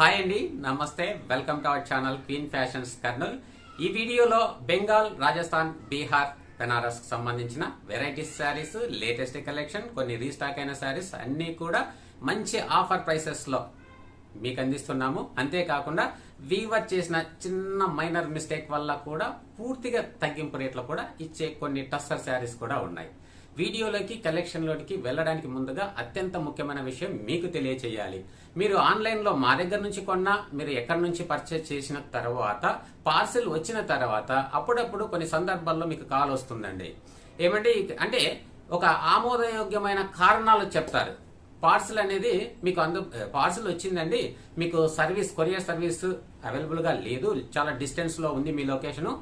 Hi అండి, నమస్తే. Welcome to our channel queen fashions Kurnool. ఈ వీడియోలో బెంగాల్, రాజస్థాన్, బీహార్, బెనారస్ కు సంబంధించిన వెరైటీస్ శారీస్, లేటెస్ట్ కలెక్షన్, కొన్ని రీస్టాక్ అయిన శారీస్ అన్ని కూడా మంచి ఆఫర్ ప్రైసెస్ లో మీకు అందిస్తున్నాము. అంతేకాకుండా వీవర్ చేసిన చిన్న మైనర్ మిస్టేక్ వల్ల కూడా పూర్తిగా తగ్గింపు రేట్లో కూడా ఇచ్చే కొన్ని టస్సర్ శారీస్ కూడా ఉన్నాయి. వీడియోలోకి కలెక్షన్లోకి వెళ్ళడానికి ముందుగా అత్యంత ముఖ్యమైన విషయం మీకు తెలియచేయాలి. మీరు ఆన్లైన్లో మా దగ్గర నుంచి కొన్నా, మీరు ఎక్కడి నుంచి పర్చేజ్ చేసిన తర్వాత పార్సిల్ వచ్చిన తర్వాత అప్పుడప్పుడు కొన్ని సందర్భాల్లో మీకు కాల్ వస్తుందండి. ఏమంటే అంటే ఒక ఆమోదయోగ్యమైన కారణాలు చెప్తారు. పార్సిల్ అనేది మీకు పార్సిల్ వచ్చిందండి, మీకు సర్వీస్, కొరియర్ సర్వీస్ అవైలబుల్ గా లేదు, చాలా డిస్టెన్స్ లో ఉంది మీ లొకేషన్,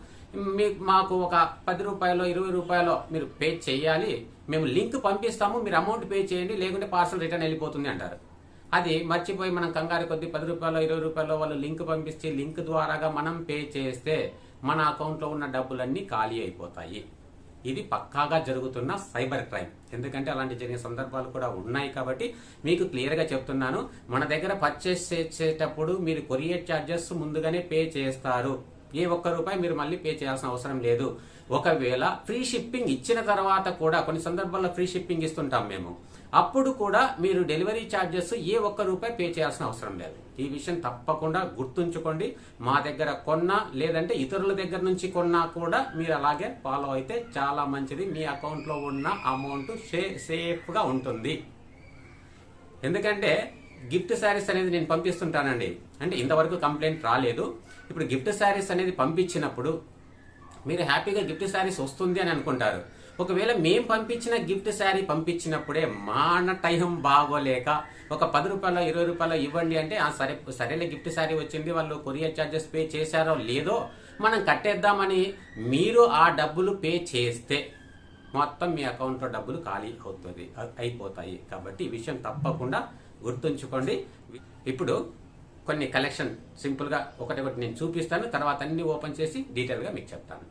మాకు ఒక 10 రూపాయలు 20 రూపాయలు మీరు పే చేయాలి, మేము లింక్ పంపిస్తాము, మీరు అమౌంట్ పే చేయండి, లేకుంటే పార్సల్ రిటర్న్ వెళ్ళిపోతుంది అంటారు. అది మర్చిపోయి మనం కంగారు కొద్ది 10 రూపాయలు 20 రూపాయలు వాళ్ళు లింక్ పంపిస్తే లింక్ ద్వారాగా మనం పే చేస్తే మన అకౌంట్ లో ఉన్న డబ్బులన్నీ ఖాళీ అయిపోతాయి. ఇది పక్కాగా జరుగుతున్న సైబర్ క్రైమ్. ఎందుకంటే అలాంటి జరిగిన సందర్భాలు కూడా ఉన్నాయి కాబట్టి మీకు క్లియర్ గా చెప్తున్నాను. మన దగ్గర పర్చేస్ చేసేటప్పుడు మీరు కొరియర్ ఛార్జెస్ ముందుగానే పే చేస్తారు. ఏ ఒక్క రూపాయి మీరు మళ్ళీ పే చేయాల్సిన అవసరం లేదు. ఒకవేళ ఫ్రీ షిప్పింగ్ ఇచ్చిన తర్వాత కూడా కొన్ని సందర్భాల్లో ఫ్రీ షిప్పింగ్ ఇస్తుంటాం మేము, అప్పుడు కూడా మీరు డెలివరీ ఛార్జెస్ ఏ ఒక్క రూపాయి పే చేయాల్సిన అవసరం లేదు. ఈ విషయం తప్పకుండా గుర్తుంచుకోండి. మా దగ్గర కొన్నా లేదంటే ఇతరుల దగ్గర నుంచి కొన్నా కూడా మీరు అలాగే ఫాలో అయితే చాలా మంచిది. మీ అకౌంట్ లో ఉన్న అమౌంట్ సేఫ్ గా ఉంటుంది. ఎందుకంటే గిఫ్ట్ శారీస్ అనేది నేను పంపిస్తుంటానండి, అంటే ఇంతవరకు కంప్లైంట్ రాలేదు. ఇప్పుడు గిఫ్ట్ శారీస్ అనేది పంపించినప్పుడు మీరు హ్యాపీగా గిఫ్ట్ శారీస్ వస్తుంది అని అనుకుంటారు. ఒకవేళ మేము పంపించిన గిఫ్ట్ శారీ పంపించినప్పుడే మన టైం బాగోలేక ఒక 10 రూపాయలు 20 రూపాయలు ఇవ్వండి అంటే సరేలే గిఫ్ట్ శారీ వచ్చింది, వాళ్ళు కొరియర్ ఛార్జెస్ పే చేశారో లేదో మనం కట్టేద్దామని మీరు ఆ డబ్బులు పే చేస్తే మొత్తం మీ అకౌంట్లో డబ్బులు ఖాళీ అయిపోతాయి. కాబట్టి ఈ విషయం తప్పకుండా గుర్తుంచుకోండి. ఇప్పుడు కొన్ని కలెక్షన్ సింపుల్ గా ఒకటి నేను చూపిస్తాను, తర్వాత అన్ని ఓపెన్ చేసి డీటెయిల్ గా మీకు చెప్తాను.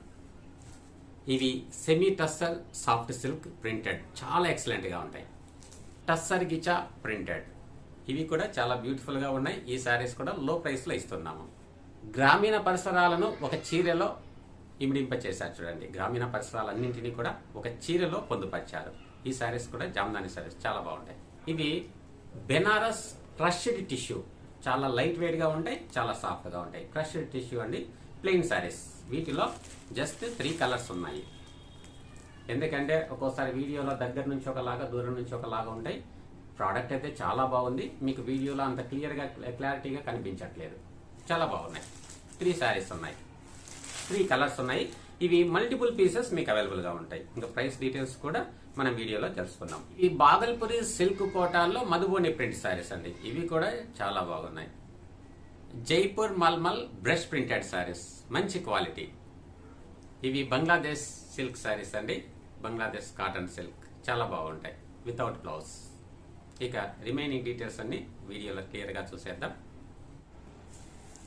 ఇవి semi tussar soft silk printed, చాలా ఎక్సలెంట్ గా ఉంటాయి. టస్సర్ గిచా ప్రింటెడ్, ఇవి కూడా చాలా బ్యూటిఫుల్ గా ఉన్నాయి. ఈ శారీస్ కూడా లో ప్రైస్ లో ఇస్తున్నాము. గ్రామీణ పరిసరాలను ఒక చీరలో ఇమిడింపచేశారు చూడండి. గ్రామీణ పరిసరాలన్నింటినీ కూడా ఒక చీరలో పొందుపరిచారు. ఈ శారీస్ కూడా జామ్దాని శారీస్ చాలా బాగుంటాయి. ఇవి బెనారస్ క్రష్డ్ టిష్యూ, చాలా లైట్ వెయిట్ గా ఉంటాయి, చాలా సాఫ్ట్ గా ఉంటాయి. క్రష్డ్ టిష్యూ అండి, ప్లెయిన్ శారీస్. వీటిలో జస్ట్ 3 కలర్స్ ఉన్నాయి. ఎందుకంటే ఒక్కోసారి వీడియోలో దగ్గర నుంచి ఒకలాగా, దూరం నుంచి ఒకలాగా ఉంటాయి. ప్రోడక్ట్ అయితే చాలా బాగుంది, మీకు వీడియోలో అంత క్లారిటీగా కనిపించట్లేదు. చాలా బాగున్నాయి. 3 శారీస్ ఉన్నాయి, 3 కలర్స్ ఉన్నాయి. ఇవి మల్టిపుల్ పీసెస్ మీకు అవైలబుల్ గా ఉంటాయి. ఇంకా ప్రైస్ డీటెయిల్స్ కూడా మనం వీడియోలో తెలుసుకుందాం. ఈ బాగల్పురి సిల్క్ కోటాల్లో మధుబోని ప్రింట్ శారీస్ అండి, ఇవి కూడా చాలా బాగున్నాయి. జైపూర్ మల్మల్ బ్రష్ ప్రింటెడ్ శారీస్, మంచి క్వాలిటీ. ఇవి బంగ్లాదేశ్ సిల్క్ శారీస్ అండి, బంగ్లాదేశ్ కాటన్ సిల్క్, చాలా బాగుంటాయి వితౌట్ బ్లౌజ్. ఇక రిమైనింగ్ డీటెయిల్స్ అన్ని వీడియోలో క్లియర్ గా చూసేద్దాం.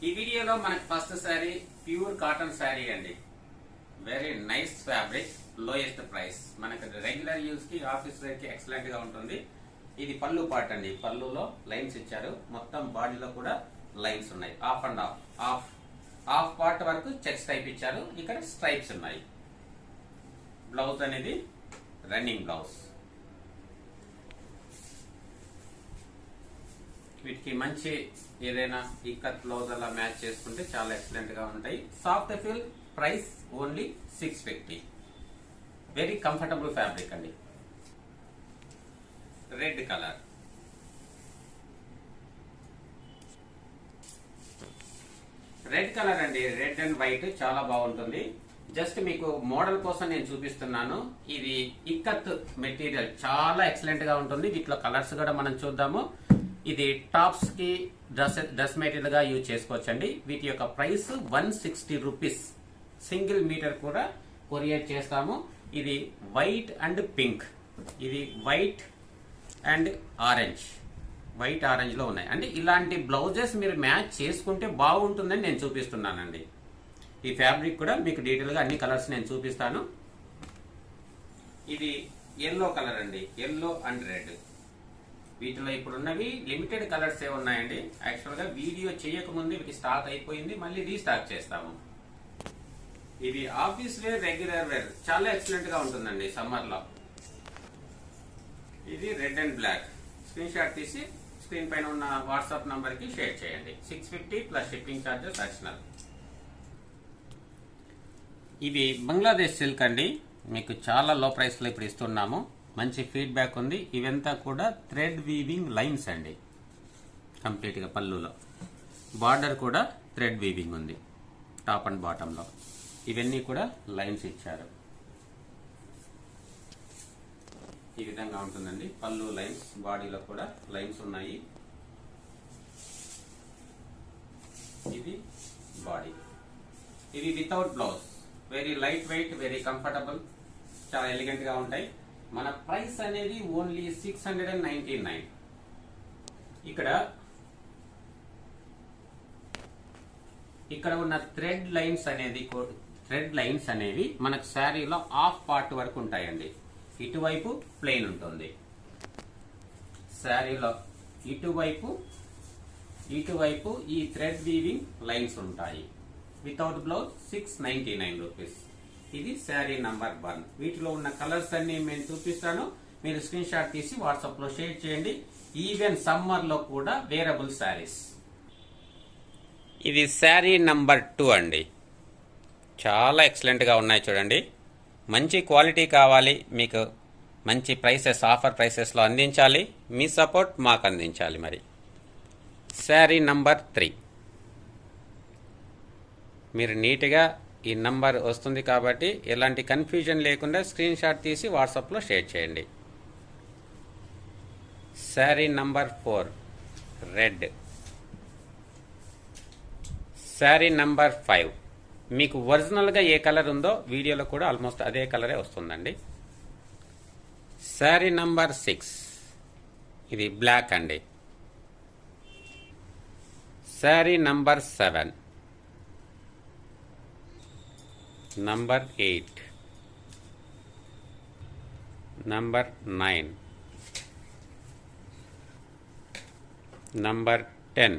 ఈ వీడియోలో మనకి first sari pure cotton sari అండి, very nice fabric, lowest price. మనకి రెగ్యులర్ యూజ్ కి, ఆఫీస్ వేర్ కి ఎక్సలెంట్ గా ఉంటుంది. ఇది పళ్ళు పార్ట్ అండి, పళ్ళులో లైన్స్ ఇచ్చారు, మొత్తం బాడీలో కూడా లైన్స్ ఉన్నాయి. ఆఫ్ అండ్ హాఫ్ పార్ట్ వరకు చెక్స్ టైప్ ఇచ్చారు. ఇక్కడ స్ట్రైప్స్ ఉన్నాయి. బ్లౌజ్ అనేది రన్నింగ్ బ్లౌజ్. వీటికి మంచి ఏదైనా ఇక్కత్ బ్లౌజ్ అలా మ్యాచ్ చేసుకుంటే చాలా ఎక్సలెంట్ గా ఉంటాయి. Soft feel, price only 650. Very comfortable fabric అండి. రెడ్ కలర్, అండి, రెడ్ అండ్ వైట్ చాలా బాగుంటుంది. జస్ట్ మీకు మోడల్ కోసం నేను చూపిస్తున్నాను. ఇది ఇక్కత్ మెటీరియల్ చాలా ఎక్సలెంట్ గా ఉంటుంది. వీటిలో కలర్స్ కూడా మనం చూద్దాము. ఇది టాప్స్ కి డ్రెస్ మెటీరియల్ గా యూజ్ చేసుకోవచ్చండి. వీటి యొక్క ప్రైస్ 160 రూపీస్. సింగిల్ మీటర్ కూడా కొరియర్ చేస్తాము. ఇది వైట్ అండ్ పింక్, ఇది white and orange, white orange లో ఉన్నాయి. అంటే ఇలాంటి బ్లౌజెస్ మీరు మ్యాచ్ చేసుకుంటే బాగుంటుందని నేను చూపిస్తున్నానండి. ఈ ఫ్యాబ్రిక్ కూడా మీకు డీటెయిల్ గా అన్ని కలర్స్ నేను చూపిస్తాను. ఇది ఎల్లో కలర్ అండి, ఎల్లో అండ్ రెడ్. వీటిలో ఇప్పుడు ఉన్నవి లిమిటెడ్ కలర్స్ ఉన్నాయండి. యాక్చువల్ గా వీడియో చేయకముందు వీటి స్టాక్ అయిపోయింది, మళ్ళీ రీస్టాక్ చేస్తాము. ఇది ఆఫీస్ వేర్, రెగ్యులర్ వేర్ చాలా ఎక్సలెంట్ గా ఉంటుందండి సమ్మర్ లో. ఇది red and black. Screenshot తీసి స్క్రీన్ పైన ఉన్న వాట్సాప్ నంబర్ కి షేర్ చేయండి. 650 ప్లస్ షిప్పింగ్ ఛార్జెస్ అడిషనల్. ఇవి బంగ్లాదేశ్ సిల్క్ అండి. మీకు చాలా లో ప్రైస్ లో ఇప్పుడు ఇస్తున్నాము. మంచి ఫీడ్బ్యాక్ ఉంది. ఇవంతా కూడా థ్రెడ్ వీవింగ్ లైన్స్ అండి. కంప్లీట్ గా పళ్ళులో బార్డర్ కూడా థ్రెడ్ వీవింగ్ ఉంది. టాప్ అండ్ బాటమ్ లో ఇవన్నీ కూడా లైన్స్ ఇచ్చారు. ఈ విధంగా ఉంటుందండి పళ్ళు లైన్స్, బాడీలో కూడా లైన్స్ ఉన్నాయి. ఇది బాడీ. ఇది without blouse. Very light weight, very comfortable, చాలా ఎలిగెంట్ గా ఉంటాయి. మన ప్రైస్ అనేది ఓన్లీ 699. ఇక్కడ ఉన్న థ్రెడ్ లైన్స్ అనేవి మనకు శారీలో హాఫ్ పార్ట్ వరకు ఉంటాయండి. ఇటువైపు ప్లెయిన్ ఉంటుంది శారీలో, ఇటువైపు ఈ థ్రెడ్ వీవింగ్ లైన్స్ ఉంటాయి. Without blouse 699 rupees. ఇది శారీ నంబర్ 1. వీటిలో ఉన్న కలర్స్ అన్ని నేను చూపిస్తాను. మీరు స్క్రీన్ షాట్ తీసి వాట్సాప్ లో షేర్ చేయండి. ఈవెన్ సమ్మర్ లో కూడా వేరబుల్ శారీస్. ఇది శారీ నంబర్ 2 అండి. చాలా ఎక్సలెంట్ గా ఉన్నాయి చూడండి. మంచి క్వాలిటీ కావాలి మీకు, మంచి ప్రైసెస్, ఆఫర్ ప్రైసెస్ లో అందించాలి. మీ సపోర్ట్ మాకు అందించాలి. మరి శారీ నంబర్ 3 మీరు నీట్గా ఈ నంబర్ వస్తుంది కాబట్టి ఎలాంటి కన్ఫ్యూజన్ లేకుండా స్క్రీన్ షాట్ తీసి వాట్సాప్లో షేర్ చేయండి. Sari number 4 red. Sari number 5 మీకు ఒరిజినల్గా ఏ కలర్ ఉందో వీడియోలో కూడా ఆల్మోస్ట్ అదే కలరే వస్తుందండి. శారీ నంబర్ 6 ఇది బ్లాక్ అండి. Sari number 7, number 8, number 9, number 10.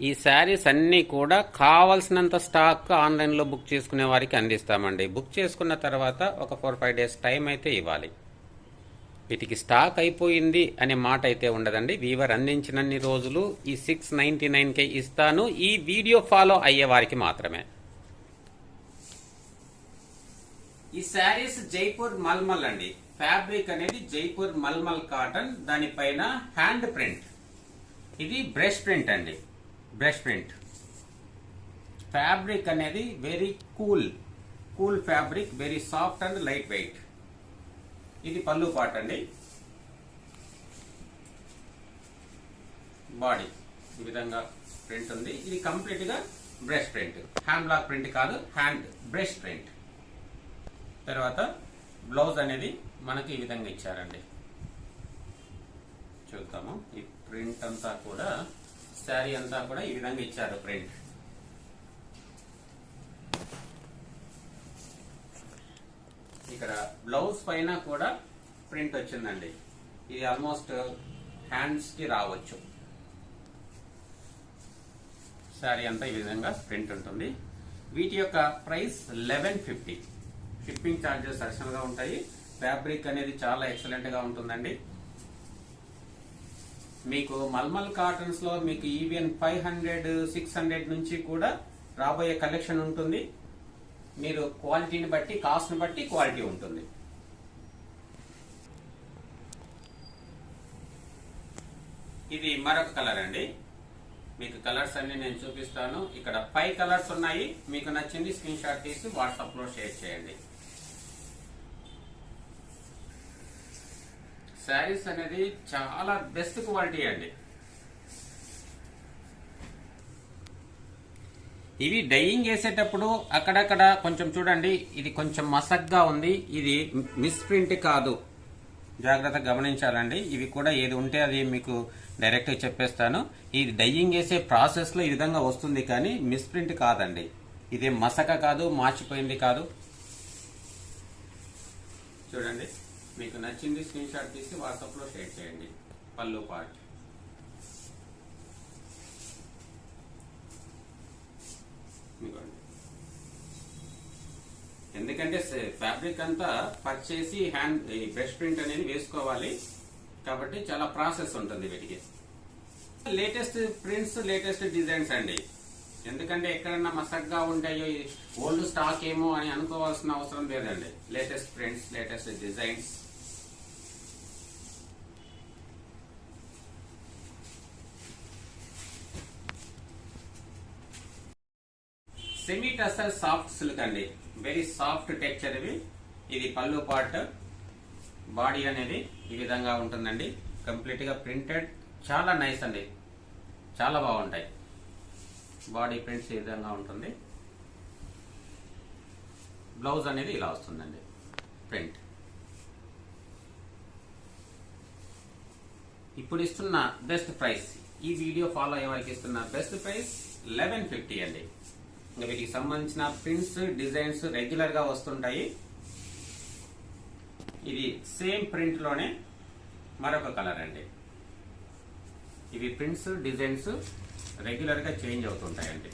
ఈ శారీస్ అన్నీ కూడా కావాల్సినంత స్టాక్ ఆన్లైన్లో బుక్ చేసుకునే వారికి అందిస్తామండి. బుక్ చేసుకున్న తర్వాత ఒక 4-5 డేస్ టైం అయితే ఇవ్వాలి. వీటికి స్టాక్ అయిపోయింది అనే మాట అయితే ఉండదండి. వీవర్ అందించినన్ని రోజులు ఈ 699కే ఇస్తాను. ఈ వీడియో ఫాలో అయ్యే వారికి మాత్రమే. ఈ శారీస్ జైపూర్ మల్మల్ అండి. ఫ్యాబ్రిక్ అనేది జైపూర్ మల్మల్ కాటన్, దానిపైన హ్యాండ్ ప్రింట్. ఇది బ్రష్ ప్రింట్ అండి. బ్రష్ ప్రింట్ ఫ్యాబ్రిక్ అనేది very cool fabric, very soft and light weight. ఇది పళ్ళు పార్ట్ అండి. బాడీ ఈ విధంగా ప్రింట్ ఉంది. ఇది కంప్లీట్ గా brush print, hand black print కాదు, హ్యాండ్ బ్రష్ ప్రింట్. తర్వాత బ్లౌజ్ అనేది మనకి ఈ విధంగా ఇచ్చారండి. చూద్దాము. ఈ ప్రింట్ అంతా కూడా, శారీ అంతా కూడా ఈ విధంగా ఇచ్చారు ప్రింట్. ఇక్కడ బ్లౌజ్ పైన కూడా ప్రింట్ వచ్చిందండి. ఇది ఆల్మోస్ట్ హ్యాండ్స్ కి రావచ్చు. శారీ అంతా ఈ విధంగా ప్రింట్ ఉంటుంది. వీటి యొక్క ప్రైస్ 1150. షిప్పింగ్ ఛార్జెస్ అడిషనల్ గా ఉంటాయి. ఫ్యాబ్రిక్ అనేది చాలా ఎక్సలెంట్ గా ఉంటుందండి. మీకు మల్మల్ కాటన్స్ లో మీకు ఈవెన్ 500, 600 నుంచి కూడా రాబోయే కలెక్షన్ ఉంటుంది. మీరు క్వాలిటీని బట్టి, కాస్ట్ ని బట్టి క్వాలిటీ ఉంటుంది. ఇది మరొక కలర్ అండి. మీకు కలర్స్ అన్ని నేను చూపిస్తాను. ఇక్కడ 5 కలర్స్ ఉన్నాయి. మీకు నచ్చింది స్క్రీన్ షాట్ తీసి వాట్సాప్ లో షేర్ చేయండి. శారీస్ అనేది చాలా బెస్ట్ క్వాలిటీ అండి. ఇవి డైయింగ్ వేసేటప్పుడు అక్కడక్కడ కొంచెం చూడండి, ఇది కొంచెం మసగ్గా ఉంది. ఇది మిస్ ప్రింట్ కాదు, జాగ్రత్తగా గమనించాలండి. ఇవి కూడా ఏది ఉంటే అది మీకు డైరెక్ట్ గా చెప్పేస్తాను. ఇది డైయింగ్ వేసే ప్రాసెస్ లో ఈ విధంగా వస్తుంది, కానీ మిస్ ప్రింట్ కాదండి. ఇది మసక కాదు, మార్చిపోయింది కాదు. చూడండి మీకు నచ్చింది స్క్రీన్ షాట్ తీసి వాట్సాప్ లో షేర్ చేయండి. పళ్ళు పార్ట్ ఎందుకంటే ఫ్యాబ్రిక్ అంతా పర్చేసి హ్యాండ్ బ్రష్ ప్రింట్ అనేది వేసుకోవాలి కాబట్టి చాలా ప్రాసెస్ ఉంటుంది వీటికి. లేటెస్ట్ ప్రింట్స్, లేటెస్ట్ డిజైన్స్ అండి. ఎందుకంటే ఎక్కడన్నా మసగ్గా ఉంటాయో ఓల్డ్ స్టాక్ ఏమో అని అనుకోవాల్సిన అవసరం లేదండి. Latest prints, latest designs. Semi tussar soft silk అండి, వెరీ సాఫ్ట్ టెక్చర్ ఇవి. ఇది పళ్ళు పార్ట్. బాడీ అనేది ఈ విధంగా ఉంటుందండి, కంప్లీట్ గా ప్రింటెడ్. చాలా నైస్ అండి, చాలా బాగుంటాయి. బాడీ ప్రింట్స్ ఈ విధంగా ఉంటుంది. బ్లౌజ్ అనేది ఇలా వస్తుందండి ప్రింట్. ఇప్పుడు ఇస్తున్న బెస్ట్ ప్రైస్, ఈ వీడియో ఫాలో అయ్యే వారికి ఇస్తున్న బెస్ట్ ప్రైస్ 1150 అండి. ఇంకా వీటికి సంబంధించిన ప్రింట్స్, డిజైన్స్ రెగ్యులర్ గా వస్తుంటాయి. ఇది సేమ్ ప్రింట్ లోనే మరొక కలర్ అండి. ఇవి ప్రింట్స్, డిజైన్స్ రెగ్యులర్ గా చేంజ్ అవుతుంటాయండి.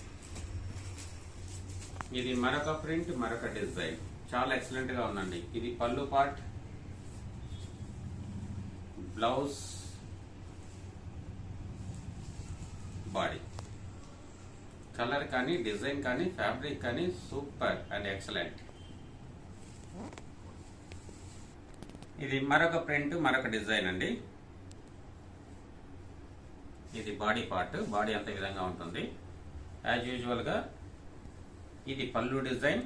ఇది మరొక ప్రింట్, మరొక డిజైన్. చాలా ఎక్సలెంట్ గా ఉందండి. ఇది పళ్ళు పార్ట్, బ్లౌజ్, బాడీ. కలర్ కానీ, డిజైన్ కానీ, ఫ్యాబ్రిక్ కానీ సూపర్ అండ్ ఎక్సలెంట్. ఇది మరొక ప్రింట్, మరొక డిజైన్ అండి. ఇది బాడీ పార్ట్. బాడీ అంత విధంగా ఉంటుంది యాజ్ యూజువల్ గా. ఇది పళ్ళు డిజైన్,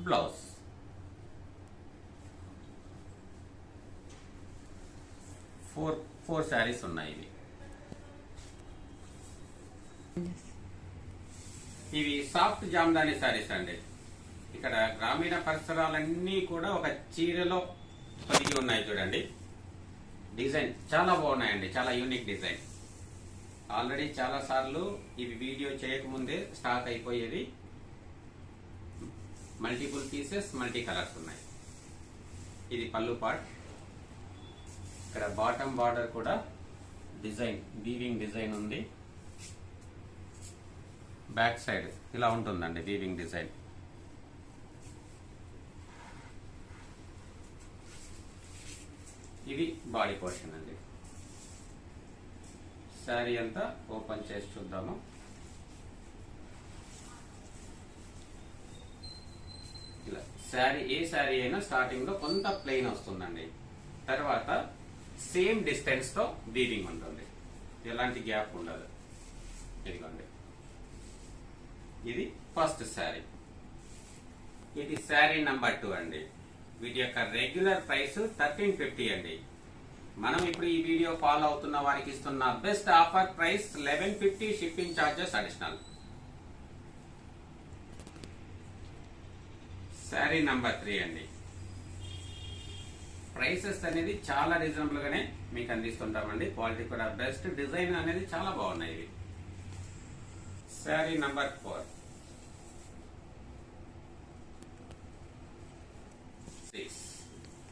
బ్లౌజ్. ఫోర్ శారీస్ ఉన్నాయి. ఇవి సాఫ్ట్ జామ్దాని శారీస్ అండి. ఇక్కడ గ్రామీణ పరిసరాలన్నీ కూడా ఒక చీరలో పొదిగి ఉన్నాయి చూడండి. డిజైన్ చాలా బాగున్నాయండి, చాలా యూనిక్ డిజైన్. ఆల్రెడీ చాలా సార్లు ఇవి వీడియో చేయకముందే స్టాక్ అయిపోయేది. మల్టిపుల్ పీసెస్, మల్టీ కలర్స్ ఉన్నాయి. ఇది పళ్ళు పార్ట్. ఇక్కడ బాటమ్ బార్డర్ కూడా డిజైన్, వీవింగ్ డిజైన్ ఉంది. బ్యాక్ సైడ్ ఇలా ఉంటుందండి వీవింగ్ డిజైన్. ఇది బాడీ పోర్షన్ అండి. శారీ అంతా ఓపెన్ చేసి చూద్దాము. ఇలా శారీ, ఏ శారీ అయినా స్టార్టింగ్ లో కొంత ప్లెయిన్ వస్తుందండి. తర్వాత సేమ్ డిస్టెన్స్ తో వీవింగ్ ఉంటుంది, ఎలాంటి గ్యాప్ ఉండదు. ఇదిగోండి, ఇది ఫస్ట్ శారీ. ఇది శారీ నంబర్ 2 అండి. వీటి యొక్క రెగ్యులర్ ప్రైస్ 1350 అండి. మనం ఇప్పుడు ఈ వీడియో ఫాలో అవుతున్న వారికి ఇస్తున్న best offer price 1150, shipping charges additional. Sari number 3 అండి. ప్రైసెస్ అనేది చాలా రీజనబుల్ గానే మీకు అందిస్తుంటామండి. క్వాలిటీ కూడా బెస్ట్, డిజైన్ అనేది చాలా బాగున్నాయి ఇవి. శారీ నంబర్ 4.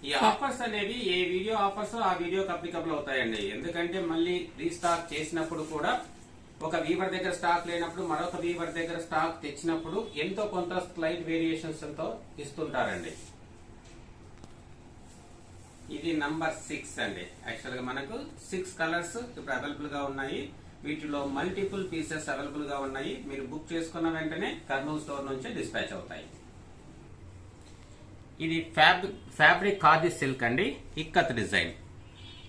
ఈ ఆఫర్స్ అనేవి ఏ వీడియో ఆఫర్స్ ఆ వీడియోకి అప్లికబుల్ అవుతాయండి. ఎందుకంటే మళ్ళీ రీస్టాక్ చేసినప్పుడు కూడా ఒక వీవర్ దగ్గర స్టాక్ లేనప్పుడు మరొక వీవర్ దగ్గర స్టాక్ తెచ్చినప్పుడు ఎంతో కొంత స్లైట్ వేరియేషన్స్ తో ఇస్తుంటారండి. ఇది నంబర్ 6 అండి. యాక్చువల్ గా మనకు 6 కలర్స్ ఇప్పుడు అవైలబుల్ గా ఉన్నాయి. వీటిలో మల్టిపుల్ పీసెస్ అవైలబుల్ గా ఉన్నాయి. మీరు బుక్ చేసుకున్న వెంటనే కర్నూలు స్టోర్ నుంచి డిస్పాచ్ అవుతాయి. ఇది ఫ్యాబ్రిక్ ఖాదీ సిల్క్ అండి, ఇక్కత్ డిజైన్.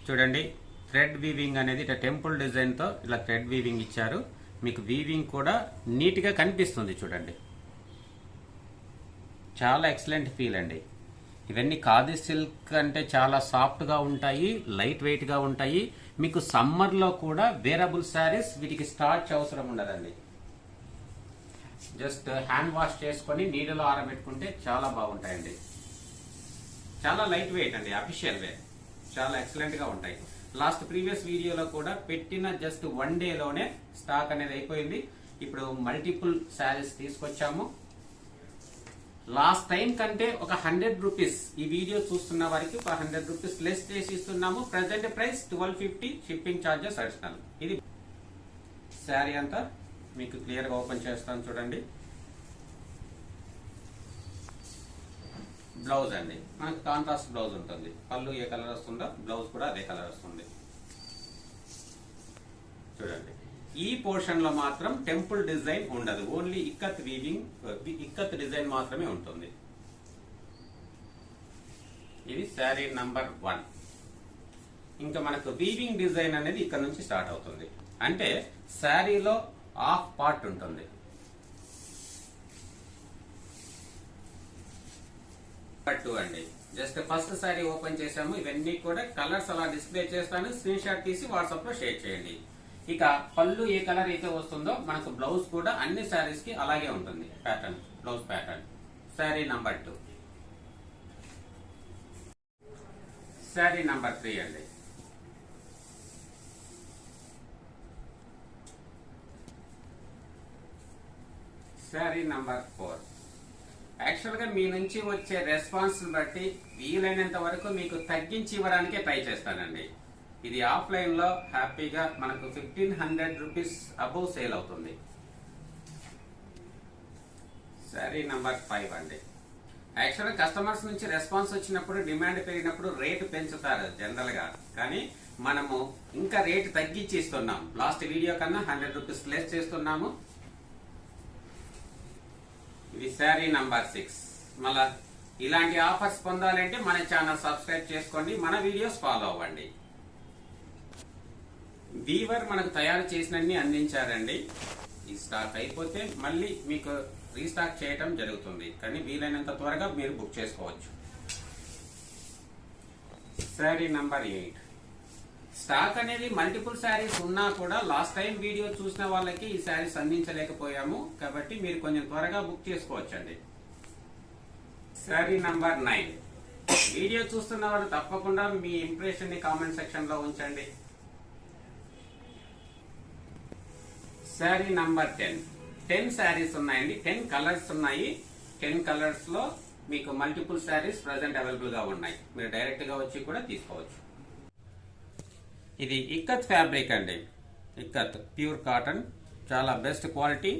చూడండి, థ్రెడ్ వీవింగ్ అనేది ఇట్లా టెంపుల్ డిజైన్ తో ఇలా థ్రెడ్ వీవింగ్ ఇచ్చారు. మీకు వీవింగ్ కూడా నీట్ గా కనిపిస్తుంది చూడండి. చాలా ఎక్సలెంట్ ఫీల్ అండి. ఇవన్నీ ఖాదీ సిల్క్ అంటే చాలా సాఫ్ట్ గా ఉంటాయి, లైట్ వెయిట్ గా ఉంటాయి. మీకు సమ్మర్ లో కూడా వేరబుల్ శారీస్ వీటికి స్టార్చ్ అవసరం ఉండదండి. జస్ట్ హ్యాండ్ వాష్ చేసుకొని నీడలో ఆరబెట్టుకుంటే చాలా బాగుంటాయండి. చాలా లైట్ వెయిట్ అండి, అఫీషియల్ వేర్. చాలా ఎక్సలెంట్ గా ఉంటాయి. లాస్ట్ ప్రీవియస్ వీడియోలో కూడా పెట్టిన జస్ట్ 1 డేలోనే స్టాక్ అనేది అయిపోయింది. ఇప్పుడు మల్టిపుల్ శారీస్ తీసుకొచ్చాము. లాస్ట్ టైం కంటే ఒక 100 రూపీస్ ఈ వీడియో చూస్తున్న వారికి ఒక 100 రూపీస్ లెస్ చేసి ఇస్తున్నాము. Present price 1250, shipping charges additional. ఇది శారీ అంతా మీకు క్లియర్ గా ఓపెన్ చేస్తాను చూడండి. బ్లౌజ్ అండి, మనకు కాంట్రాస్ట్ బ్లౌజ్ ఉంటుంది. పళ్ళు ఏ కలర్ వస్తుందో బ్లౌజ్ కూడా అదే కలర్ వస్తుంది. చూడండి, ఈ పోర్షన్ లో మాత్రం టెంపుల్ డిజైన్ ఉండదు, only ikat weaving, ikat design మాత్రమే ఉంటుంది. ఇది శారీ నంబర్ 1. ఇంకా మనకు వీవింగ్ డిజైన్ అనేది ఇక్కడ నుంచి స్టార్ట్ అవుతుంది. అంటే శారీలో హాఫ్ పార్ట్ ఉంటుంది. అండి, జస్ట్ ఫస్ట్ శారీ ఓపెన్ చేసాము. ఇవన్నీ కూడా కలర్స్ అలా డిస్ప్లే చేస్తాను, స్క్రీన్ షాట్ తీసి వాట్సాప్ లో షేర్ చేయండి. ఇక పళ్ళు ఏ కలర్ అయితే వస్తుందో మనకు బ్లౌజ్ కూడా అన్ని శారీస్ కి అలాగే ఉంటుంది. Pattern, blouse pattern. Sari number 2. Sari number 3 అండి. శారీ నంబర్ 4. యాక్చువల్ గా మీ నుంచి వచ్చే రెస్పాన్స్ బట్టి వీలైనంత వరకు మీకు తగ్గించి ఇవ్వడానికే ట్రై చేస్తానండి. ఇది ఆఫ్లైన్ లో హ్యాపీగా మనకు 1500 రూపీస్ అబౌవ్ సేల్ అవుతుంది. శారీ నంబర్ 5 అండి. యాక్చువల్గా కస్టమర్స్ నుంచి రెస్పాన్స్ వచ్చినప్పుడు, డిమాండ్ పెరిగినప్పుడు రేటు పెంచుతారు జనరల్ గా, కానీ మనము ఇంకా రేటు తగ్గించి ఇస్తున్నాం. లాస్ట్ వీడియో కన్నా 100 రూపీస్ లెస్ చేస్తున్నాము. ఇది శారీ నంబర్ 6. మళ్ళా ఇలాంటి ఆఫర్స్ పొందాలంటే మన ఛానల్ సబ్స్క్రైబ్ చేసుకోండి, మన వీడియోస్ ఫాలో అవ్వండి. వీవర్ మనకు తయారు చేసినన్ని అందించారండి. ఈ స్టాక్ అయిపోతే మళ్ళీ మీకు రీస్టాక్ చేయడం జరుగుతుంది, కానీ వీలైనంత త్వరగా మీరు బుక్ చేసుకోవచ్చు. శారీ నంబర్ 8. స్టాక్ అనేది మల్టిపుల్ శారీస్ ఉన్నా కూడా లాస్ట్ టైం వీడియో చూసిన వాళ్ళకి ఈ శారీస్ అందించలేకపోయాము, కాబట్టి మీరు కొంచెం త్వరగా బుక్ చేసుకోవచ్చండి. శారీ నంబర్ 9. వీడియో చూస్తున్న వాళ్ళు తప్పకుండా మీ ఇంప్రెషన్ ని కామెంట్ సెక్షన్ లో ఉంచండి. శారీ నంబర్ 10. 10 శారీస్ ఉన్నాయండి, 10 కలర్స్ ఉన్నాయి. 10 కలర్స్ లో మీకు మల్టిపుల్ శారీస్ ప్రెసెంట్ అవైలబుల్ గా ఉన్నాయి. మీరు డైరెక్ట్ గా వచ్చి కూడా తీసుకోవచ్చు. ఇది ఇక్కత్ ఫ్యాబ్రిక్ అండి. ఇక్కత్ ప్యూర్ కాటన్, చాలా best quality.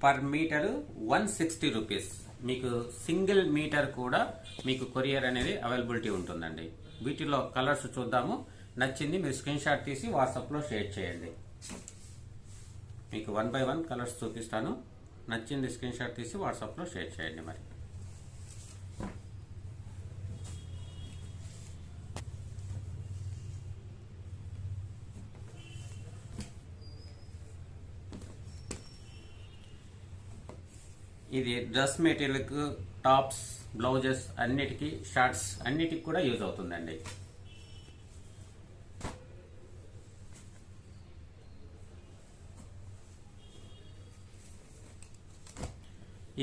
Per metre 160 rupees. మీకు సింగిల్ మీటర్ కూడా మీకు కొరియర్ అనేది అవైలబిలిటీ ఉంటుందండి. వీటిలో కలర్స్ చూద్దాము. నచ్చింది మీరు స్క్రీన్ షాట్ తీసి వాట్సాప్ లో షేర్ చేయండి. మీకు 1 by 1 కలర్స్ చూపిస్తాను. నచ్చింది స్క్రీన్ షాట్ తీసి వాట్సాప్ లో షేర్ చేయండి. మరి ఇది డ్రెస్ మెటీరియల్ కు, టాప్స్, బ్లౌజెస్ అన్నిటికీ, షర్ట్స్ అన్నిటికి కూడా యూజ్ అవుతుందండి.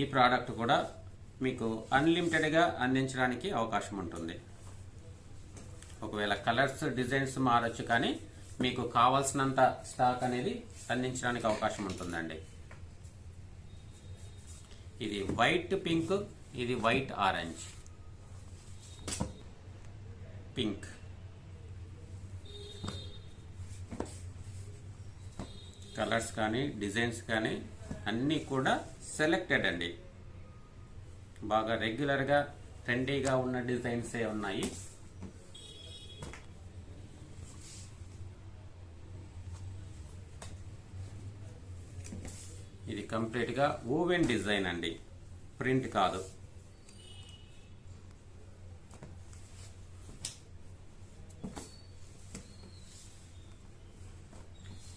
ఈ ప్రోడక్ట్ కూడా మీకు అన్లిమిటెడ్ గా అందించడానికి అవకాశం ఉంటుంది. ఒకవేళ కలర్స్, డిజైన్స్ మారొచ్చు, కానీ మీకు కావాల్సినంత స్టాక్ అనేది అందించడానికి అవకాశం ఉంటుందండి. ఇది వైట్ పింక్, ఇది వైట్ ఆరెంజ్, పింక్. కలర్స్ కానీ డిజైన్స్ కానీ అన్నీ కూడా సెలెక్టెడ్ అండి. బాగా రెగ్యులర్ గా ట్రెండీగా ఉన్న డిజైన్స్ ఉన్నాయి. ఇది కంప్లీట్ గా ఓవెన్ డిజైన్ అండి, ప్రింట్ కాదు.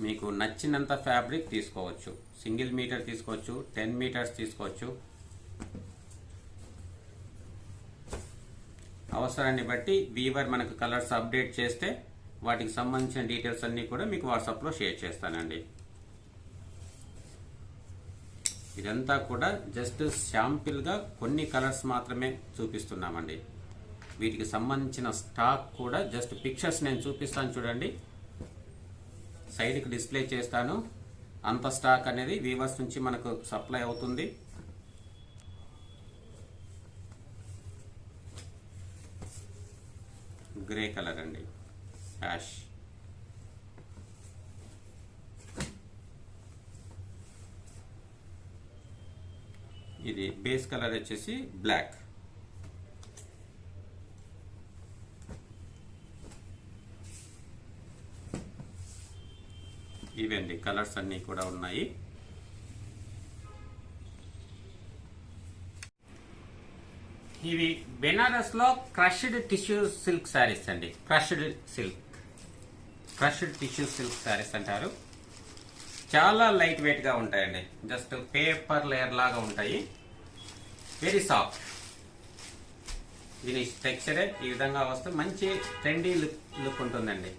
మీకు నచ్చినంత ఫ్యాబ్రిక్ తీసుకోవచ్చు. సింగిల్ మీటర్ తీసుకోవచ్చు, 10 మీటర్స్ తీసుకోవచ్చు. అవసరాన్ని బట్టి వీవర్ మనకు కలర్స్ అప్డేట్ చేస్తే వాటికి సంబంధించిన డీటెయిల్స్ అన్ని కూడా మీకు వాట్సాప్ లో షేర్ చేస్తానండి. ఇదంతా కూడా జస్ట్ శాంపిల్ గా కొన్ని కలర్స్ మాత్రమే చూపిస్తున్నామండి. వీటికి సంబంధించిన స్టాక్ కూడా జస్ట్ పిక్చర్స్ నేను చూపిస్తాను చూడండి, సైడ్ కి డిస్ప్లే చేస్తాను. అంత స్టాక్ అనేది వీవర్స్ నుంచి మనకు సప్లై అవుతుంది. గ్రే కలర్ అండి, యాష్. ఇది బేస్ కలర్ వచ్చేసి బ్లాక్. ఇవండి కలర్స్ అన్నీ కూడా ఉన్నాయి. ఇవి బెనారస్ లో క్రష్డ్ టిష్యూ సిల్క్ శారీస్ అండి. క్రష్డ్ టిష్యూ సిల్క్ శారీస్ అంటారు. చాలా లైట్ వెయిట్ గా ఉంటాయండి, జస్ట్ పేపర్ లేయర్ లాగా ఉంటాయి, వెరీ సాఫ్ట్. దీని టెక్స్చరే ఈ విధంగా వస్తే మంచి ట్రెండీ లుక్ ఉంటుందండి,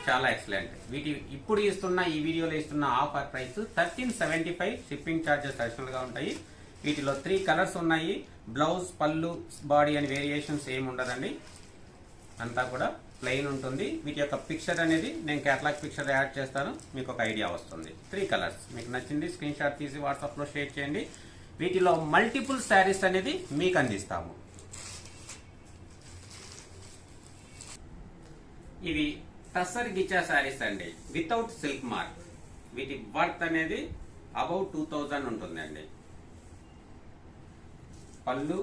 చాలా ఎక్సలెంట్. వీటి ఇప్పుడు ఇస్తున్న ఈ వీడియోలో ఇస్తున్న offer price 1375. Shipping charges additional గా ఉంటాయి. వీటిలో 3 కలర్స్ ఉన్నాయి. బ్లౌజ్, పళ్ళు, బాడీ అని వేరియేషన్స్ ఏమి ఉండదండి, అంతా కూడా ప్లెయిన్ ఉంటుంది. వీటి యొక్క పిక్చర్ అనేది నేను కేటలాగ్ పిక్చర్ యాడ్ చేస్తాను, మీకు ఒక ఐడియా వస్తుంది. 3 కలర్స్ మీకు నచ్చింది స్క్రీన్ షాట్ తీసి వాట్సాప్ లో షేర్ చేయండి. వీటిలో మల్టిపుల్ శారీస్ అనేది మీకు అందిస్తాము. ఇవి టస్సర్ గిచ్చా శారీస్ అండి, వితౌట్ సిల్క్ మార్క్. వీటి వర్త్ అనేది అబౌవ్ 2000 ఉంటుందండి. పళ్ళు,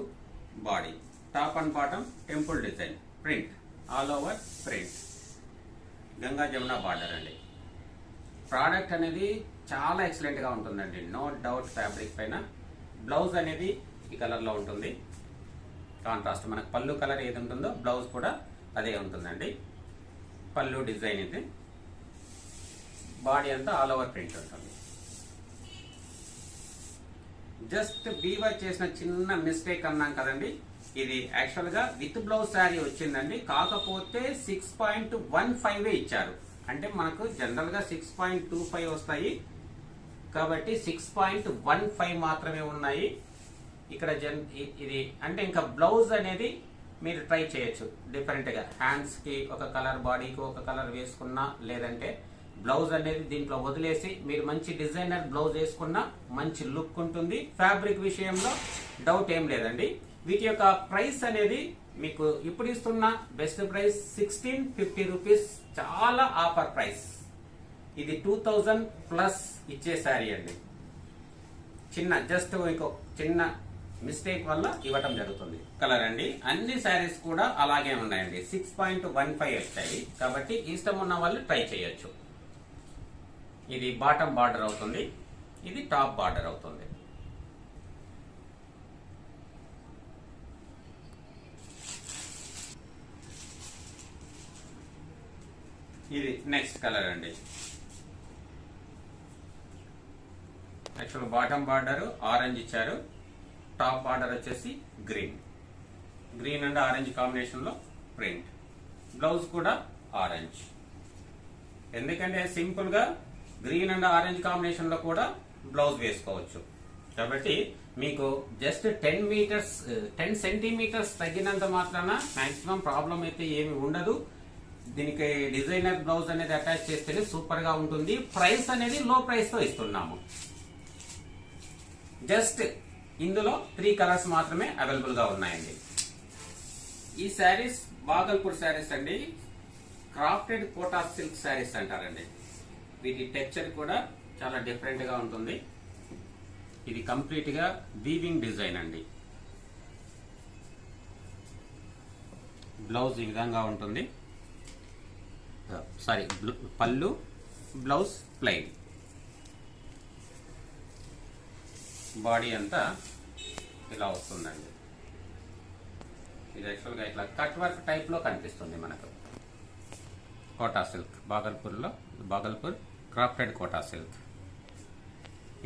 body, top and bottom temple design, print, all over print, Ganga Jamuna border అండి. ప్రోడక్ట్ అనేది చాలా ఎక్సలెంట్ గా ఉంటుందండి, నో డౌట్. ఫ్యాబ్రిక్ పైన బ్లౌజ్ అనేది ఈ కలర్ లో ఉంటుంది, కాంట్రాస్ట్. మనకు పళ్ళు కలర్ ఏది ఉంటుందో బ్లౌజ్ కూడా అదే ఉంటుందండి. పళ్ళు డిజైన్ ఇది, బాడీ అంతా ఆల్ ఓవర్ ప్రింట్ ఉంటుంది. జస్ట్ వీవర్ చేసిన చిన్న మిస్టేక్ అన్నాం కదండి, ఇది యాక్చువల్ గా విత్ బ్లౌజ్ శారీ వచ్చిందండి, కాకపోతే 6.15 ఇచ్చారు. అంటే మనకు జనరల్ గా 6.25 వస్తాయి, కాబట్టి 6.15 మాత్రమే ఉన్నాయి ఇక్కడ. ఇది అంటే ఇంకా బ్లౌజ్ అనేది మీరు ట్రై చేయొచ్చు డిఫరెంట్ గా, హ్యాండ్స్ కి ఒక కలర్, బాడీకి ఒక కలర్ వేసుకున్నా, లేదంటే బ్లౌజ్ అనేది దీంట్లో వదిలేసి మీరు మంచి డిజైనర్ బ్లౌజ్ వేసుకున్నా మంచి లుక్ ఉంటుంది. ఫ్యాబ్రిక్ విషయంలో డౌట్ ఏం లేదండి. వీటి యొక్క ప్రైస్ అనేది మీకు ఇప్పుడు ఇస్తున్న బెస్ట్ ప్రైస్ 1650 రూపీస్, చాలా ఆఫర్ ప్రైస్. ఇది 2000 ప్లస్ ఇచ్చే శారీ అండి. జస్ట్ మీకు చిన్న మిస్టేక్ వల్ల ఇవ్వటం జరుగుతుంది. కలర్ అండి, అన్ని శారీస్ కూడా అలాగే ఉన్నాయండి, 6.15 వచ్చాయి, కాబట్టి ఇష్టం ఉన్న వాళ్ళు ట్రై చేయొచ్చు. ఇది బాటమ్ బార్డర్ అవుతుంది, ఇది టాప్ బార్డర్ అవుతుంది. ఇది నెక్స్ట్ కలర్ అండి. యాక్చువల్ బాటమ్ బార్డర్ ఆరెంజ్ ఇచ్చారు, టాప్ బార్డర్ వచ్చేసి గ్రీన్ అండ్ ఆరెంజ్ కాంబినేషన్ లో ప్రింట్. బ్లౌజ్ కూడా ఆరెంజ్, ఎందుకంటే సింపుల్ గా గ్రీన్ అండ్ ఆరెంజ్ కాంబినేషన్ లో కూడా బ్లౌజ్ వేసుకోవచ్చు. కాబట్టి మీకు జస్ట్ 10 సెంటీమీటర్స్ తగ్గినంత మాత్రాన మాక్సిమం ప్రాబ్లం అయితే ఏమి ఉండదు. దీనికి డిజైనర్ బ్లౌజ్ అనేది అటాచ్ చేస్తేనే సూపర్ గా ఉంటుంది. ప్రైస్ అనేది లో ప్రైస్ తో ఇస్తున్నాము. జస్ట్ ఇందులో 3 కలర్స్ మాత్రమే అవైలబుల్ గా ఉన్నాయండి. ఈ శారీస్ బాగల్పూర్ శారీస్ అండి, క్రాఫ్టెడ్ కోటా సిల్క్ శారీస్ అంటారండి. వీటి టెక్స్చర్ కూడా చాలా డిఫరెంట్ గా ఉంటుంది. ఇది కంప్లీట్ గా వీవింగ్ డిజైన్ అండి. బ్లౌజ్ ఈ విధంగా ఉంటుంది, పళ్ళు, బ్లౌజ్ ప్లెయిన్, బాడీ అంతా ఇలా వస్తుందండి. ఇది యాక్చువల్గా ఇట్లా కట్ వర్క్ టైప్ లో కనిపిస్తుంది మనకు. Kota silk, Bhagalpur crafted Kota silk.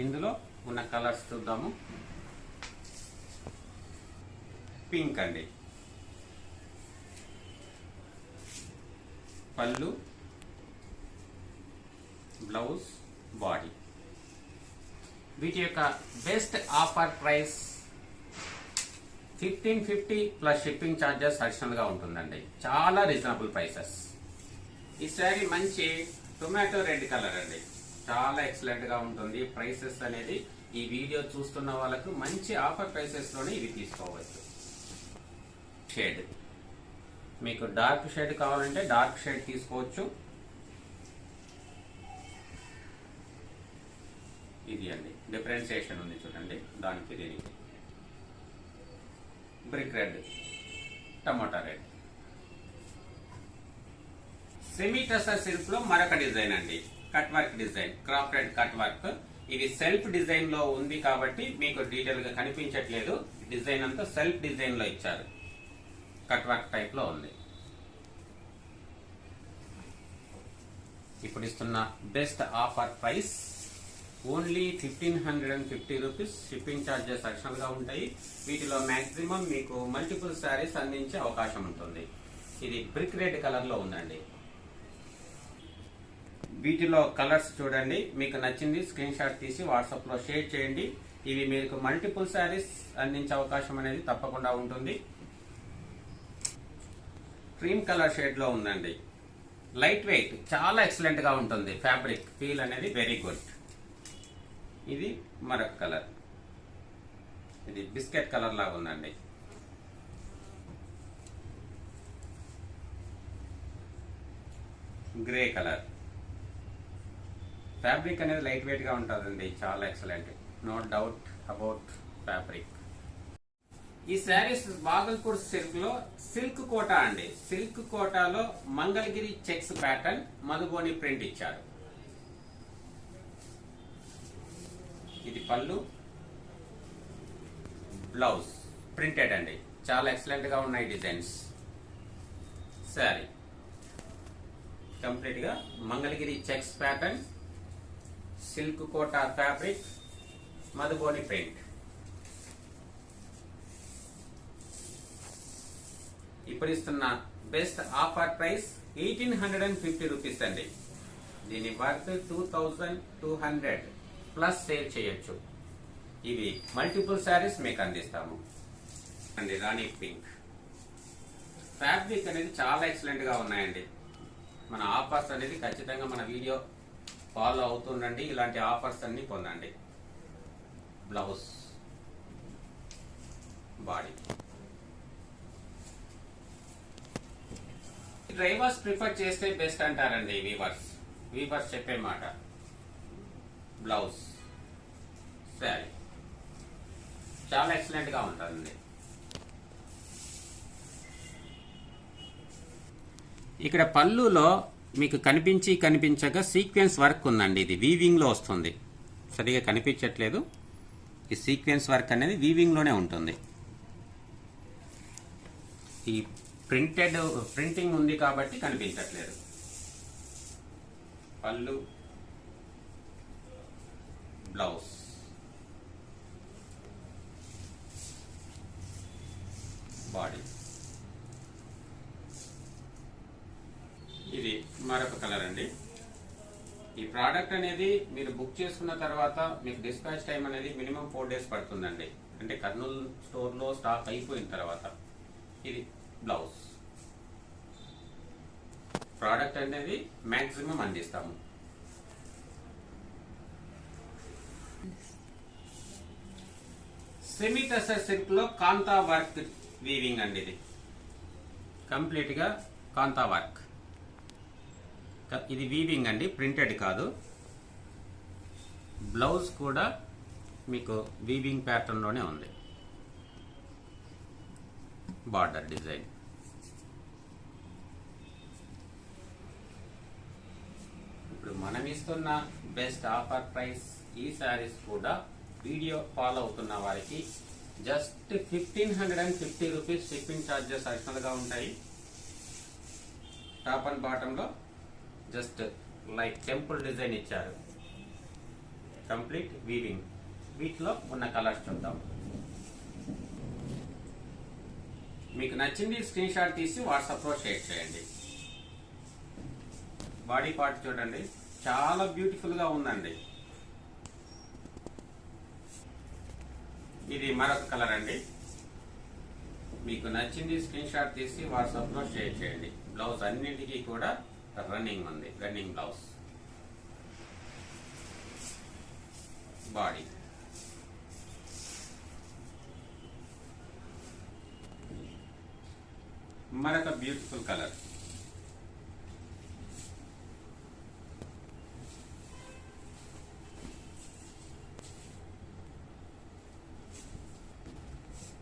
ఇందులో ఉన్న కలర్స్ చూద్దాము. పింక్ అండి, పళ్ళు, బ్లౌజ్, బాడీ. వీటి యొక్క best offer price 1550 plus shipping charges additional గా ఉంటుందండి. చాలా రీజనబుల్ ప్రైసెస్. ఈ శారీ మంచి టొమాటో రెడ్ కలర్ అండి, చాలా ఎక్సలెంట్ గా ఉంటుంది. ప్రైసెస్ అనేది ఈ వీడియో చూస్తున్న వాళ్ళకు మంచి ఆఫర్ ప్రైసెస్ లోనే ఇవి తీసుకోవచ్చు. షేడ్ మీకు డార్క్ షేడ్ కావాలంటే డార్క్ షేడ్ తీసుకోవచ్చు. ఇది అండి డిఫరెన్సియేషన్ ఉంది చూడండి, దానికి దీనికి. బ్రిక్ రెడ్, టమాటా రెడ్. సెమీ టసర్ సిల్క్ లో మరొక డిజైన్ అండి, cut work design, crop red cut work. ఇది సెల్ఫ్ డిజైన్ లో ఉంది కాబట్టి మీకు డీటెయిల్ గా కనిపించట్లేదు. డిజైన్ అంతా సెల్ఫ్ డిజైన్ లో ఇచ్చారు, కట్ వర్క్ టైప్ లో ఉంది. ఇప్పుడు ఇస్తున్న best offer price only 1550 rupees. Shipping charges additional గా ఉంటాయి. వీటిలో మాక్సిమం మీకు మల్టిపుల్ శారీస్ అందించే అవకాశం ఉంటుంది. ఇది బ్రిక్ రెడ్ కలర్ లో ఉందండి. వీటిలో కలర్స్ చూడండి, మీకు నచ్చింది స్క్రీన్ షాట్ తీసి వాట్సాప్ లో షేర్ చేయండి. ఇవి మీకు మల్టిపుల్ శారీస్ అందించే అవకాశం అనేది తప్పకుండా ఉంటుంది. క్రీమ్ కలర్ షేడ్ లో ఉందండి. లైట్ వెయిట్, చాలా ఎక్సలెంట్ గా ఉంటుంది. ఫ్యాబ్రిక్ ఫీల్ అనేది వెరీ గుడ్. ఇది మరొక కలర్, ఇది బిస్కెట్ కలర్ లాగా ఉందండి. Grey colour. ఫ్యాబ్రిక్ అనేది లైట్ వెయిట్ గా ఉంటుందండి, చాలా excellent. No doubt about fabric. ఈ శారీస్ బాగల్పూర్ సిల్క్ లో సిల్క్ కోటా అండి. సిల్క్ కోటాలో Mangalagiri checks pattern, Madhubani print ఇచ్చారు. ఇది పళ్ళు, బ్లౌజ్ ప్రింటెడ్ అండి. చాలా ఎక్సలెంట్ గా ఉన్నాయి డిజైన్స్. శారీ కంప్లీట్ గా Mangalagiri checks pattern, silk Kota fabric, Madhubani print. ఇప్పుడు ఇస్తున్న బెస్ట్ ఆఫర్ ప్రైస్ 1850 రూపీస్ అండి. దీని వర్త్ 2200 ప్లస్ సేల్ చేయొచ్చు. ఇవి మల్టిపుల్ శారీస్ మీకు అందిస్తాము అండి. రాణి పింక్ ఫ్యాబ్రిక్ అనేది చాలా ఎక్సలెంట్ గా ఉన్నాయండి. మన ఆఫర్స్ అనేది ఖచ్చితంగా మన వీడియో ఫాలో అవుతుండండి. ఇలాంటి ఆఫర్స్ అన్ని పొందండి. Blouse, body. డ్రైవర్స్ ప్రిఫర్ చేస్తే బెస్ట్ అంటారండి వీవర్స్ చెప్పే మాట. బ్లౌజ్, శారీ చాలా ఎక్సలెంట్ గా ఉంటుందండి. ఇక్కడ పళ్ళులో మీకు కనిపించక సీక్వెన్స్ వర్క్ ఉందండి. ఇది వీవింగ్ లో వస్తుంది, సరిగా కనిపించట్లేదు. ఈ సీక్వెన్స్ వర్క్ అనేది వీవింగ్ లోనే ఉంటుంది. ఈ ప్రింటింగ్ ఉంది కాబట్టి కనిపించట్లేదు. పళ్ళు, బ్లౌజ్, బాడీ. ఇది మరొక కలర్ అండి. ఈ ప్రోడక్ట్ అనేది మీరు బుక్ చేసుకున్న తర్వాత మీకు డిస్పాచ్ టైం అనేది మినిమం 4 days పడుతుందండి. అంటే కర్నూలు స్టోర్ లో స్టాక్ అయిపోయిన తర్వాత. ఇది బ్లౌజ్. ప్రోడక్ట్ అనేది మాక్సిమం అందిస్తాము. సెమీ టసర్ సిల్క్ లో కాంతా వర్క్ వీవింగ్ అండి. ఇది కంప్లీట్ గా కాంతా వర్క్. ఇది వీవింగ్ అండి, ప్రింటెడ్ కాదు. బ్లౌజ్ కూడా మీకు వీవింగ్ ప్యాటర్న్ లోనే ఉంది. Border design. ఇప్పుడు మనం ఇస్తున్న బెస్ట్ ఆఫర్ ప్రైస్ ఈ శారీస్ కూడా వీడియో ఫాలో అవుతున్న వారికి just 1550 rupees. Shipping charges additional గా ఉంటాయి. టాప్ అండ్ బాటమ్ లో జస్ట్ లైక్ టెంపుల్ డిజైన్ ఇచ్చారు. Complete weaving. వీటిలో ఉన్న కలర్స్ చూద్దాం. మీకు నచ్చింది స్క్రీన్ షాట్ తీసి వాట్సాప్ లో షేర్ చేయండి. బాడీ పార్ట్ చూడండి, చాలా బ్యూటిఫుల్ గా ఉందండి. ఇది మరొక కలర్ అండి. మీకు నచ్చింది స్క్రీన్ షాట్ తీసి వాట్సాప్ లో షేర్ చేయండి. బ్లౌజ్ అన్నింటికి కూడా రన్నింగ్ ఉంది, రన్నింగ్ బ్లౌజ్. బాడీ. మరొక బ్యూటిఫుల్ కలర్.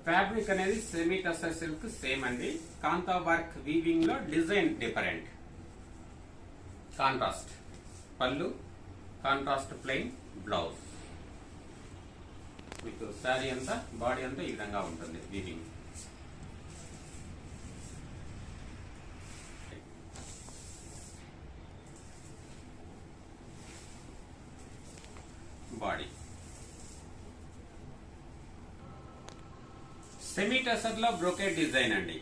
ఫ్యాబ్రిక్ అనేది సెమీ టస్సర్ సిల్క్ సేమ్ అండి. కాంతా వర్క్ వీవింగ్ లో డిజైన్ డిఫరెంట్. కాంట్రాస్ట్ పళ్ళు, కాంట్రాస్ట్ ప్లెయిన్ బ్లౌజ్. మీకు శారీ అంతా బాడీ అంతా ఈ విధంగా ఉంటుంది వీవింగ్. బాడీ సెమీ టసర్ లో బ్రోకెట్ డిజైన్ అండి.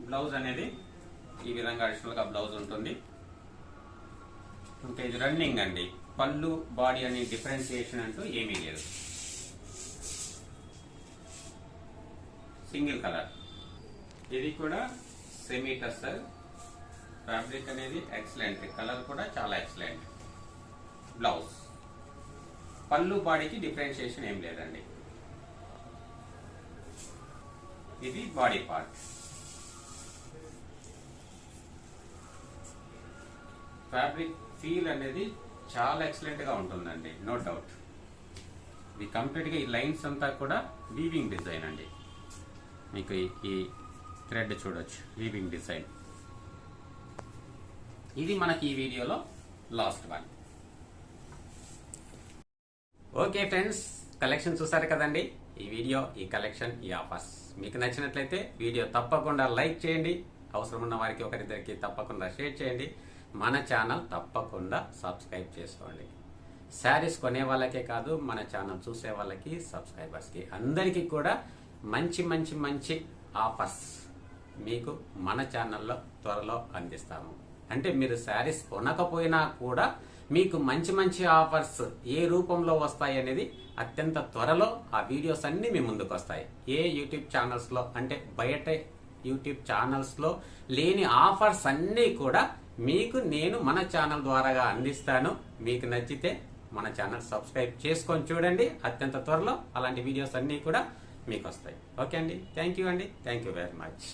బ్లౌజ్ అనేది ఈ విధంగా అడిషనల్ గా బ్లౌజ్ ఉంటుంది. ఇంకా ఇది రన్నింగ్ అండి. పళ్ళు బాడీ అని డిఫరెన్సియేషన్ అంటూ ఏమీ లేదు. Single colour. ఇది కూడా సెమీ టసర్. ఫ్యాబ్రిక్ అనేది ఎక్సలెంట్, కలర్ కూడా చాలా ఎక్సలెంట్. బ్లౌజ్ పళ్ళు బాడీకి డిఫరెన్షియేషన్ ఏం లేదండి. ఇది బాడీ పార్ట్. ఫ్యాబ్రిక్ ఫీల్ అనేది చాలా ఎక్సలెంట్ గా ఉంటుందండి, నో డౌట్. ఇది కంప్లీట్ గా ఈ లైన్స్ అంతా కూడా వీవింగ్ డిజైన్ అండి. మీకు ఈ థ్రెడ్ చూడొచ్చు, వీవింగ్ డిజైన్. ఇది మనకి ఈ వీడియోలో last one. Okay friends, collection చూసారు కదండి. ఈ వీడియో, ఈ కలెక్షన్, ఈ ఆఫర్స్ మీకు నచ్చినట్లయితే వీడియో తప్పకుండా లైక్ చేయండి. అవసరం ఉన్న వారికి ఒకరిద్దరికి తప్పకుండా షేర్ చేయండి. మన ఛానల్ తప్పకుండా సబ్స్క్రైబ్ చేసుకోండి. శారీస్ కొనే వాళ్ళకే కాదు, మన ఛానల్ చూసే వాళ్ళకి, సబ్స్క్రైబర్స్కి అందరికీ కూడా మంచి మంచి మంచి ఆఫర్స్ మీకు మన ఛానల్లో త్వరలో అందిస్తాము. అంటే మీరు శారీస్ కొనకపోయినా కూడా మీకు మంచి మంచి ఆఫర్స్ ఏ రూపంలో వస్తాయి అనేది అత్యంత త్వరలో ఆ వీడియోస్ అన్ని మీ ముందుకు వస్తాయి. ఏ యూట్యూబ్ ఛానల్స్ లో, అంటే బయట యూట్యూబ్ ఛానల్స్ లో లేని ఆఫర్స్ అన్ని కూడా మీకు నేను మన ఛానల్ ద్వారాగా అందిస్తాను. మీకు నచ్చితే మన ఛానల్ సబ్స్క్రైబ్ చేసుకొని చూడండి. అత్యంత త్వరలో అలాంటి వీడియోస్ అన్ని కూడా మీకు వస్తాయి. ఓకే అండి, థ్యాంక్ యూ అండి, థ్యాంక్ యూ వెరీ మచ్.